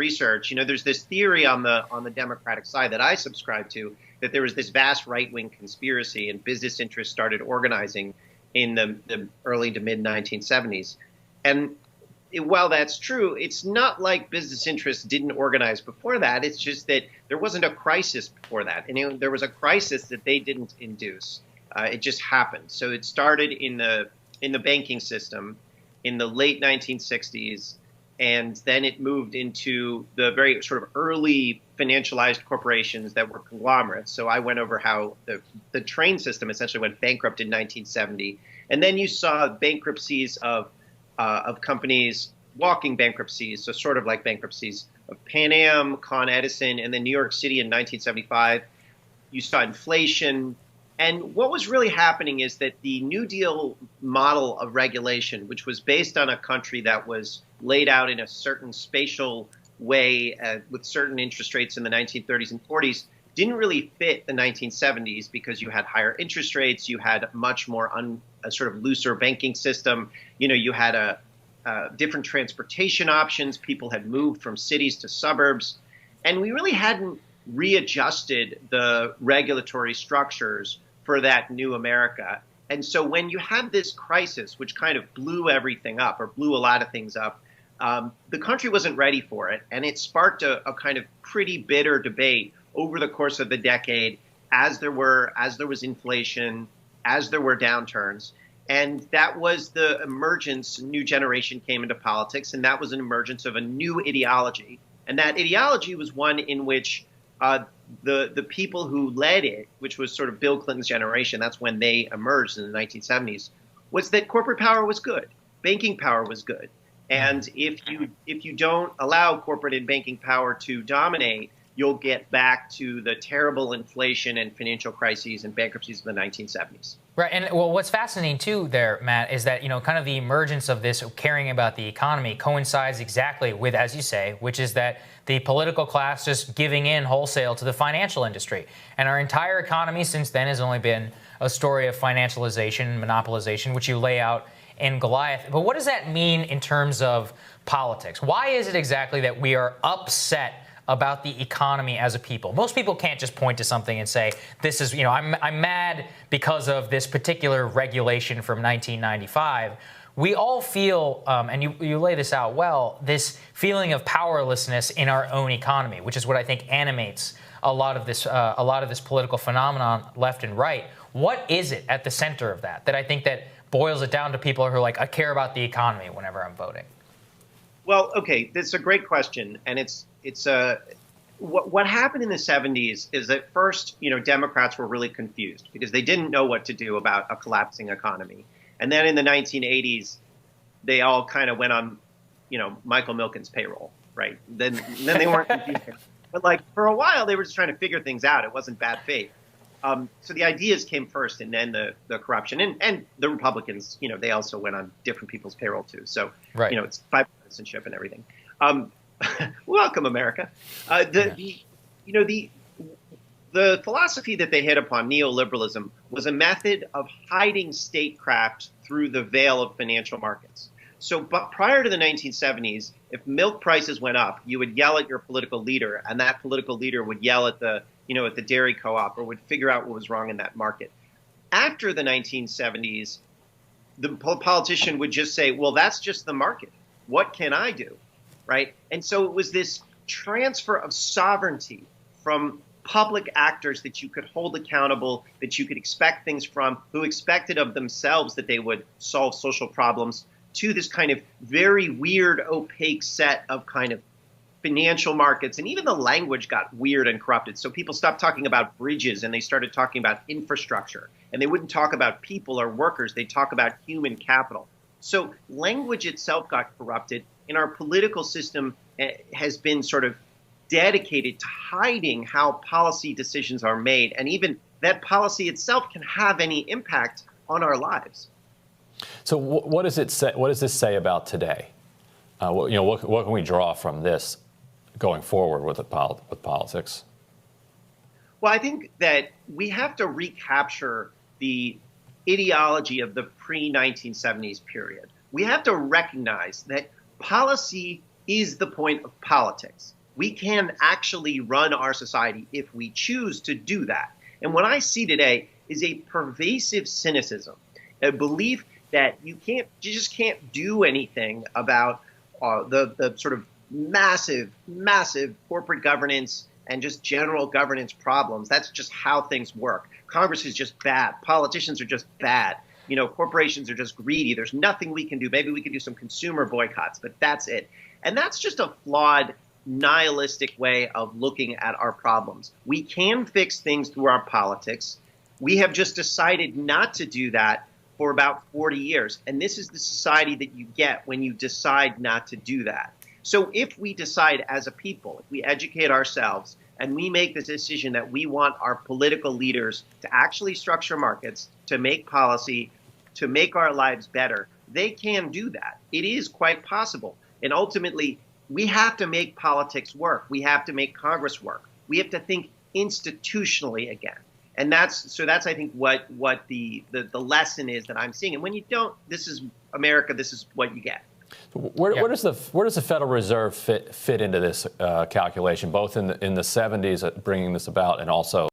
research, there's this theory on the Democratic side that I subscribe to, that there was this vast right-wing conspiracy and business interests started organizing in the early to mid 1970s. And while that's true, it's not like business interests didn't organize before that. It's just that there wasn't a crisis before that. And there was a crisis that they didn't induce. It just happened. So it started in the banking system in the late 1960s, and then it moved into the very sort of early financialized corporations that were conglomerates. So I went over how the train system essentially went bankrupt in 1970. And then you saw bankruptcies of companies, walking bankruptcies, so sort of like bankruptcies of Pan Am, Con Edison, and then New York City in 1975. You saw inflation. And what was really happening is that the New Deal model of regulation, which was based on a country that was laid out in a certain spatial way with certain interest rates in the 1930s and 40s, didn't really fit the 1970s because you had higher interest rates, you had much more a sort of looser banking system, you had different transportation options, people had moved from cities to suburbs, and we really hadn't readjusted the regulatory structures for that new America. And so when you have this crisis, which kind of blew everything up or blew a lot of things up, the country wasn't ready for it, and it sparked a kind of pretty bitter debate over the course of the decade as there was inflation, as there were downturns. And that was the emergence, a new generation came into politics, and that was an emergence of a new ideology. And that ideology was one in which the people who led it, which was sort of Bill Clinton's generation, that's when they emerged in the 1970s, was that corporate power was good, banking power was good. And if you don't allow corporate and banking power to dominate, you'll get back to the terrible inflation and financial crises and bankruptcies of the 1970s. Right. And well, what's fascinating, too, there, Matt, is that, kind of the emergence of this caring about the economy coincides exactly with, as you say, which is that the political class just giving in wholesale to the financial industry. And our entire economy since then has only been a story of financialization, monopolization, which you lay out in Goliath. But what does that mean in terms of politics? Why is it exactly that we are upset about the economy as a people? Most people can't just point to something and say, this is, I'm mad because of this particular regulation from 1995. We all feel, and you lay this out well, this feeling of powerlessness in our own economy, which is what I think animates a lot of this political phenomenon left and right. What is it at the center of that I think that boils it down to people who are like, I care about the economy whenever I'm voting? Well, okay, that's a great question, and what happened in the 70s is that first, Democrats were really confused because they didn't know what to do about a collapsing economy, and then in the 1980s, they all kind of went on, Michael Milken's payroll, right? Then they weren't confused, but for a while they were just trying to figure things out. It wasn't bad faith. So the ideas came first, and then the corruption, and the Republicans, they also went on different people's payroll too. So, right. It's bipartisanship and everything. Welcome, America. The philosophy that they hit upon, neoliberalism, was a method of hiding statecraft through the veil of financial markets. So, but prior to the 1970s, if milk prices went up, you would yell at your political leader, and that political leader would yell at the dairy co-op or would figure out what was wrong in that market. After the 1970s, the politician would just say, well, that's just the market. What can I do? Right? And so it was this transfer of sovereignty from public actors that you could hold accountable, that you could expect things from, who expected of themselves that they would solve social problems, to this kind of very weird, opaque set of kind of financial markets. And even the language got weird and corrupted. So people stopped talking about bridges and they started talking about infrastructure. And they wouldn't talk about people or workers. They'd talk about human capital. So language itself got corrupted, and our political system has been sort of dedicated to hiding how policy decisions are made, and even that policy itself can have any impact on our lives. So what does it say? What does this say about today? What can we draw from this going forward with politics? Well, I think that we have to recapture the ideology of the pre-1970s period. We have to recognize that policy is the point of politics. We can actually run our society if we choose to do that. And what I see today is a pervasive cynicism, a belief that you just can't do anything about the sort of massive corporate governance and just general governance problems. That's just how things work. Congress is just bad. Politicians are just bad. Corporations are just greedy. There's nothing we can do. Maybe we can do some consumer boycotts, but that's it. And that's just a flawed, nihilistic way of looking at our problems. We can fix things through our politics. We have just decided not to do that for about 40 years. And this is the society that you get when you decide not to do that. So if we decide as a people, if we educate ourselves and we make the decision that we want our political leaders to actually structure markets, to make policy, to make our lives better, they can do that. It is quite possible. And ultimately, we have to make politics work. We have to make Congress work. We have to think institutionally again. And that's I think what the lesson is that I'm seeing. And when you don't, this is America, this is what you get. Where does the Federal Reserve fit into this calculation, both in the 70s bringing this about and also